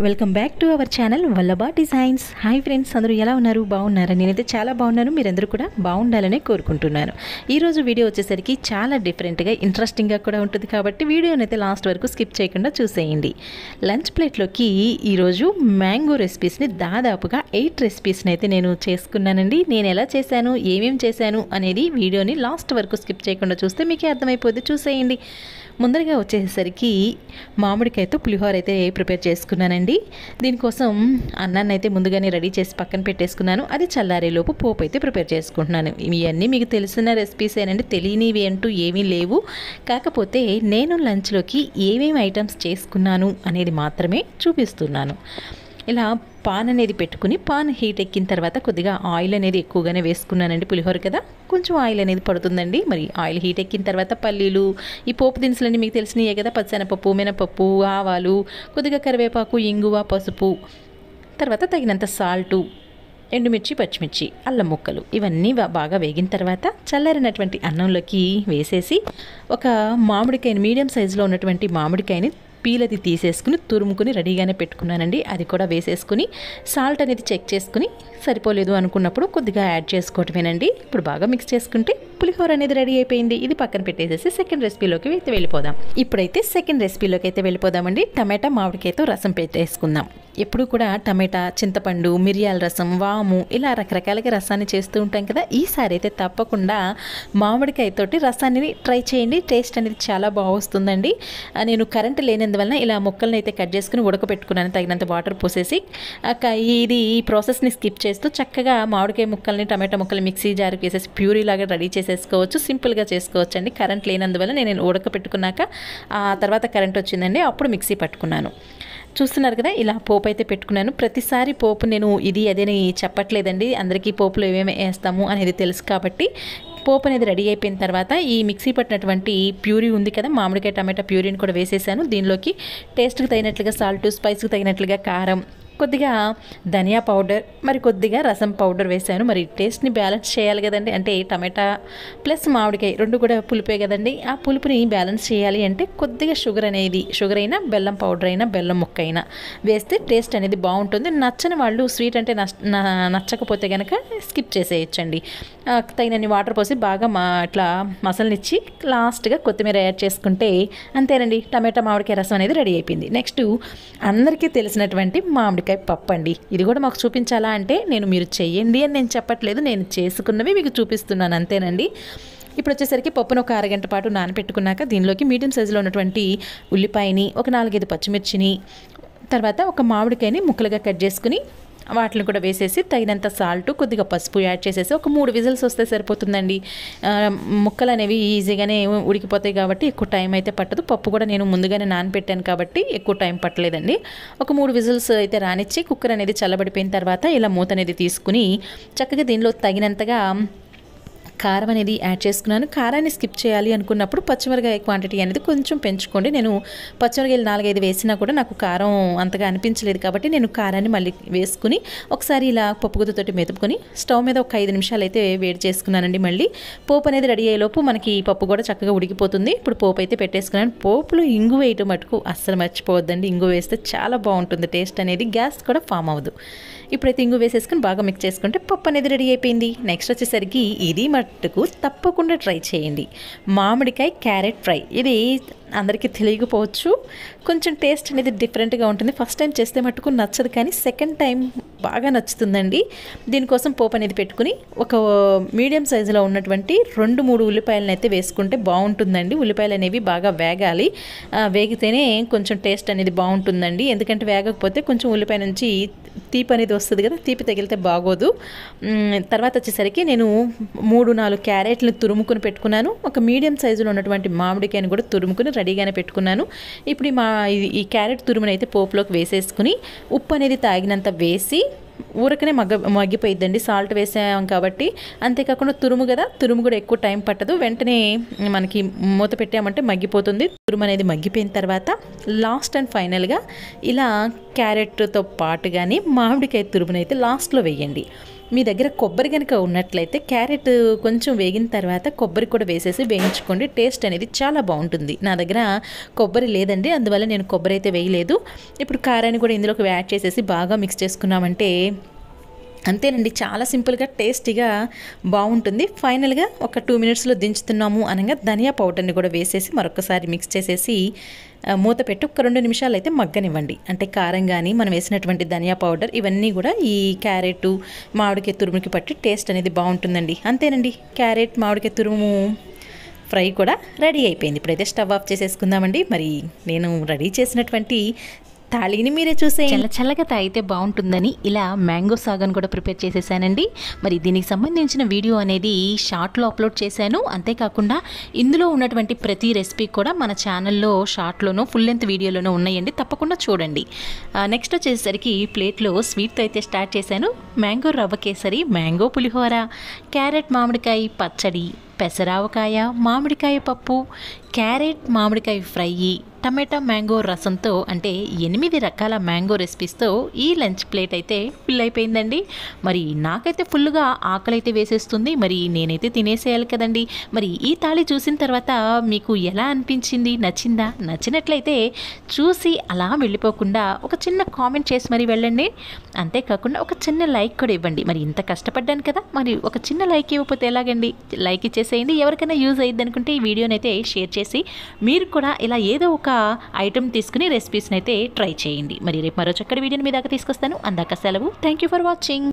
Welcome back to our channel Vallabha Designs. Hi friends, అందరూ ఎలా ఉన్నారు? బాగున్నారా? నేనైతే చాలా బాగున్నాను. మీరందరూ కూడా బాగుండాలని కోరుకుంటున్నాను. ఈరోజు వీడియో వచ్చేసరికి చాలా డిఫరెంట్గా ఇంట్రెస్టింగ్గా కూడా ఉంటుంది కాబట్టి వీడియోని అయితే లాస్ట్ వరకు స్కిప్ చేయకుండా చూసేయండి. లంచ్ ప్లేట్లోకి ఈరోజు మ్యాంగో రెసిపీస్ని దాదాపుగా 8 రెసిపీస్ని అయితే నేను చేసుకున్నానండి. నేను ఎలా చేశాను, ఏమేమి చేశాను అనేది వీడియోని లాస్ట్ వరకు స్కిప్ చేయకుండా చూస్తే మీకే అర్థమైపోద్ది. చూసేయండి. ముందరగా వచ్చేసరికి మామిడికాయతో పులిహోర అయితే ప్రిపేర్ చేసుకున్నానండి. దీనికోసం అన్నాన్ని అయితే ముందుగానే రెడీ చేసి పక్కన పెట్టేసుకున్నాను. అది చల్లారేలోపు పోపు అయితే ప్రిపేర్ చేసుకుంటున్నాను. ఇవన్నీ మీకు తెలిసిన రెసిపీసేనండి, తెలియనివి అంటూ ఏమీ లేవు. కాకపోతే నేను లంచ్లోకి ఏమేమి ఐటమ్స్ చేసుకున్నాను అనేది మాత్రమే చూపిస్తున్నాను. ఇలా పాన్ అనేది పెట్టుకుని పాన్ హీట్ ఎక్కిన తర్వాత కొద్దిగా ఆయిల్ అనేది ఎక్కువగానే వేసుకున్నానండి. పులిహోర కదా, కొంచెం ఆయిల్ అనేది పడుతుందండి. మరి ఆయిల్ హీట్ ఎక్కిన తర్వాత పల్లీలు, ఈ పోపు దినుసులన్నీ మీకు తెలిసినయే కదా, పచ్చెనపప్పు, మినపప్పు, ఆవాలు, కొద్దిగా కరివేపాకు, ఇంగువ, పసుపు, తర్వాత తగినంత సాల్టు, ఎండుమిర్చి, పచ్చిమిర్చి, అల్లం ముక్కలు ఇవన్నీ బాగా వేగిన తర్వాత చల్లారినటువంటి అన్నంలోకి వేసేసి ఒక మామిడికాయని, మీడియం సైజులో ఉన్నటువంటి మామిడికాయని పీలది తీసేసుకుని తురుముకుని రెడీగానే పెట్టుకున్నానండి. అది కూడా వేసేసుకుని సాల్ట్ అనేది చెక్ చేసుకుని సరిపోలేదు అనుకున్నప్పుడు కొద్దిగా యాడ్ చేసుకోవటమేనండి. ఇప్పుడు బాగా మిక్స్ చేసుకుంటే పులిహోర అనేది రెడీ అయిపోయింది. ఇది పక్కన పెట్టేసేసి సెకండ్ రెసిపీలోకి అయితే వెళ్ళిపోదాం. ఇప్పుడైతే సెకండ్ రెసిపీలోకి అయితే వెళ్ళిపోదామండి. టమాటా మామిడికాయతో రసం పెట్టేసుకుందాం. ఎప్పుడు కూడా టమాటా, చింతపండు, మిరియాల రసం, వాము ఇలా రకరకాలుగా రసాన్ని చేస్తూ ఉంటాం కదా. ఈసారి అయితే తప్పకుండా మామిడికాయతోటి రసాన్ని ట్రై చేయండి. టేస్ట్ అనేది చాలా బాగా వస్తుందండి. నేను కరెంట్ లేనందువలన ఇలా ముక్కల్ని అయితే కట్ చేసుకుని ఉడకపెట్టుకున్నాను, తగినంత వాటర్ పోసేసి. ఇది ఈ ప్రాసెస్ని స్కిప్ చేస్తూ చక్కగా మామిడికాయ ముక్కల్ని, టమాటా ముక్కల్ని మిక్సీ జారుకి వేసేసి ప్యూరీ లాగా రెడీ చేసేసుకోవచ్చు. సింపుల్గా చేసుకోవచ్చు అండి. కరెంట్ లేనందువల్ల నేను ఉడకపెట్టుకున్నాక ఆ తర్వాత కరెంట్ వచ్చిందండి, అప్పుడు మిక్సీ పట్టుకున్నాను. చూస్తున్నారు కదా, ఇలా పోపు అయితే పెట్టుకున్నాను. ప్రతిసారి పోపు నేను ఇది అదేని చెప్పట్లేదండి, అందరికీ పోపులో ఏమేమి వేస్తాము అనేది తెలుసు కాబట్టి. పోపు అనేది రెడీ అయిపోయిన తర్వాత ఈ మిక్సీ పట్టినటువంటి ప్యూరీ ఉంది కదా, మామిడికాయ టమాటా ప్యూరీని కూడా వేసేసాను. దీనిలోకి టేస్ట్కి తగినట్లుగా సాల్ట్, స్పైస్కి తగినట్లుగా కారం, కొద్దిగా ధనియా పౌడర్, మరి కొద్దిగా రసం పౌడర్ వేసాను. మరి టేస్ట్ని బ్యాలెన్స్ చేయాలి కదండి. అంటే టమాటా ప్లస్ మామిడికాయ రెండు కూడా పులిపే కదండి. ఆ పులుపుని బ్యాలెన్స్ చేయాలి అంటే కొద్దిగా షుగర్ అయినా, బెల్లం పౌడర్ అయినా, బెల్లం ముక్క అయినా వేస్తే టేస్ట్ అనేది బాగుంటుంది. నచ్చని వాళ్ళు స్వీట్ అంటే నచ్చకపోతే కనుక స్కిప్ చేసేయచ్చండి. తగినన్ని వాటర్ పోసి బాగా ఇట్లా మసలనిచ్చి లాస్ట్గా కొత్తిమీర యాడ్ చేసుకుంటే అంతేనండి, టమాటా మామిడికాయ రసం అనేది రెడీ అయిపోయింది. నెక్స్ట్ అందరికీ తెలిసినటువంటి మామిడికాయ పప్పు అండి. ఇది కూడా మాకు చూపించాలా అంటే మీరు చెయ్యండి అని నేను చెప్పట్లేదు, నేను చేసుకున్నవి మీకు చూపిస్తున్నాను అంతేనండి. ఇప్పుడు వచ్చేసరికి పప్పును ఒక అరగంట పాటు నానబెట్టుకున్నాక దీనిలోకి మీడియం సైజులో ఉన్నటువంటి ఉల్లిపాయని, ఒక 4-5 పచ్చిమిర్చిని, తర్వాత ఒక మామిడికాయని ముక్కలుగా కట్ చేసుకుని వాటిని కూడా వేసేసి తగినంత సాల్ట్, కొద్దిగా పసుపు యాడ్ చేసేసి ఒక 3 విజిల్స్ వస్తే సరిపోతుందండి. ముక్కలు అనేవి ఈజీగానే ఉడికిపోతాయి కాబట్టి ఎక్కువ టైం అయితే పట్టదు. పప్పు కూడా నేను ముందుగానే నానబెట్టాను కాబట్టి ఎక్కువ టైం పట్టలేదండి. ఒక 3 విజిల్స్ అయితే రానిచ్చి కుక్కర్ అనేది చల్లబడిపోయిన తర్వాత ఇలా మూత అనేది తీసుకుని చక్కగా దీనిలో తగినంతగా కారం అనేది యాడ్ చేసుకున్నాను. కారాన్ని స్కిప్ చేయాలి అనుకున్నప్పుడు పచ్చిమిరకాయ క్వాంటిటీ అనేది కొంచెం పెంచుకోండి. నేను పచ్చిమిరకాయలు 4-5 వేసినా కూడా నాకు కారం అంతగా అనిపించలేదు కాబట్టి నేను కారాన్ని మళ్ళీ వేసుకుని ఒకసారి ఇలా పప్పు గుత్తతోటి మెదుపుకొని స్టవ్ మీద ఒక 5 నిమిషాలు అయితే వేడి చేసుకున్నానండి. మళ్ళీ పోపు అనేది రెడీ అయ్యేలోపు మనకి పప్పు కూడా చక్కగా ఉడికిపోతుంది. ఇప్పుడు పోపు అయితే పెట్టేసుకున్నాను. పోపులో ఇంగు వేయటం మటుకు అస్సలు మర్చిపోవద్దండి. ఇంగు వేస్తే చాలా బాగుంటుంది టేస్ట్ అనేది, గ్యాస్ కూడా ఫామ్ అవ్వదు. ఇప్పుడైతే ఇంగు వేసేసుకుని బాగా మిక్స్ చేసుకుంటే పప్పు అనేది రెడీ అయిపోయింది. నెక్స్ట్ వచ్చేసరికి ఇది మట్టుకు తప్పకుండా ట్రై చేయండి, మామిడికాయ క్యారెట్ ఫ్రై. ఇది అందరికీ తెలియకపోవచ్చు, కొంచెం టేస్ట్ అనేది డిఫరెంట్గా ఉంటుంది. ఫస్ట్ టైం చేస్తే మట్టుకు నచ్చదు, కానీ సెకండ్ టైం బాగా నచ్చుతుందండి. దీనికోసం పోపు అనేది పెట్టుకుని ఒక మీడియం సైజులో ఉన్నటువంటి 2-3 ఉల్లిపాయలను అయితే వేసుకుంటే బాగుంటుందండి. ఉల్లిపాయలు అనేవి బాగా వేగాలి, వేగితేనే కొంచెం టేస్ట్ అనేది బాగుంటుందండి. ఎందుకంటే వేగకపోతే కొంచెం ఉల్లిపాయ నుంచి తీపి అనేది వస్తుంది కదా, తీపి తగిలితే బాగోదు. తర్వాత వచ్చేసరికి నేను 3-4 క్యారెట్లు తురుముకుని పెట్టుకున్నాను. ఒక మీడియం సైజులో ఉన్నటువంటి మామిడికాయని కూడా తురుముకుని రెడీగానే పెట్టుకున్నాను. ఇప్పుడు ఈ క్యారెట్ తురుముని అయితే పోపులోకి వేసేసుకుని ఉప్పు అనేది తాగినంత వేసి ఊరకనే మగ్గిపోయిద్దండి, సాల్ట్ వేసాం కాబట్టి. అంతేకాకుండా తురుము కదా, తురుము కూడా ఎక్కువ టైం పట్టదు, వెంటనే మనకి మూత పెట్టామంటే మగ్గిపోతుంది. తురుము అనేది మగ్గిపోయిన తర్వాత లాస్ట్ అండ్ ఫైనల్గా ఇలా క్యారెట్తో పాటుగానే మామిడికాయ తురుమునైతే లాస్ట్లో వేయండి. మీ దగ్గర కొబ్బరి కనుక ఉన్నట్లయితే క్యారెట్ కొంచెం వేగిన తర్వాత కొబ్బరి కూడా వేసేసి వేయించుకోండి. టేస్ట్ అనేది చాలా బాగుంటుంది. నా దగ్గర కొబ్బరి లేదండి, అందువల్ల నేను కొబ్బరి అయితే వేయలేదు. ఇప్పుడు కారాన్ని కూడా ఇందులోకి యాడ్ చేసేసి బాగా మిక్స్ చేసుకున్నామంటే అంతేనండి, చాలా సింపుల్గా టేస్టీగా బాగుంటుంది. ఫైనల్గా ఒక 2 మినిట్స్లో దించుతున్నాము అనగా ధనియా పౌడర్ని కూడా వేసేసి మరొకసారి మిక్స్ చేసేసి మూత పెట్టి ఒక 2 నిమిషాలు అయితే మగ్గనివ్వండి. అంటే కారం కానీ మనం వేసినటువంటి ధనియా పౌడర్ ఇవన్నీ కూడా ఈ క్యారెట్ మామిడికాయ తురుముకి పట్టి టేస్ట్ అనేది బాగుంటుందండి. అంతేనండి, క్యారెట్ మామిడికాయ తురుము ఫ్రై కూడా రెడీ అయిపోయింది. ఇప్పుడైతే స్టవ్ ఆఫ్ చేసేసుకుందామండి. మరి నేను రెడీ చేసినటువంటి తాళిని మీరే చూసే చల్లగా తాగితే బాగుంటుందని ఇలా మ్యాంగో సాగన్ కూడా ప్రిపేర్ చేసేసానండి. మరి దీనికి సంబంధించిన వీడియో అనేది షార్ట్లో అప్లోడ్ చేశాను. అంతేకాకుండా ఇందులో ఉన్నటువంటి ప్రతి రెసిపీ కూడా మన ఛానల్లో షార్ట్లోనూ ఫుల్ లెంత్ వీడియోలోనూ ఉన్నాయండి, తప్పకుండా చూడండి. నెక్స్ట్ వచ్చేసరికి ప్లేట్లో స్వీట్తో అయితే స్టార్ట్ చేశాను. మ్యాంగో రవ్వ కేసరి, మ్యాంగో పులిహోర, క్యారెట్ మామిడికాయ పచ్చడి, పెసరావకాయ, మామిడికాయ పప్పు, క్యారెట్ మామిడికాయ ఫ్రై, టమాటా మ్యాంగో రసంతో అంటే 8 రకాల మ్యాంగో రెసిపీస్తో ఈ లంచ్ ప్లేట్ అయితే ఫుల్ అయిపోయిందండి. మరి నాకైతే ఫుల్గా ఆకలి అయితే వేసేస్తుంది. మరి నేనైతే తినేసేయాలి కదండి. మరి ఈ తాళి చూసిన తర్వాత మీకు ఎలా అనిపించింది? నచ్చిందా? నచ్చినట్లయితే చూసి అలా వెళ్ళిపోకుండా ఒక చిన్న కామెంట్ చేసి మరి వెళ్ళండి. అంతేకాకుండా ఒక చిన్న లైక్ కూడా ఇవ్వండి. మరి ఇంత కష్టపడ్డాను కదా, మరి ఒక చిన్న లైక్ ఇవ్వకపోతే ఎలాగండి? లైక్ ఇచ్చేసేయండి. ఎవరికైనా యూజ్ అయ్యిద్ది అనుకుంటే ఈ వీడియోని అయితే షేర్ చేసి మీరు కూడా ఇలా ఏదో ఒక ఐటమ్ తీసుకుని రెసిపీస్ని అయితే ట్రై చేయండి. మరి రేపు మరో చక్కటి వీడియోని మీ దాకా తీసుకొస్తాను. అందాక సెలవు. Thank you for watching.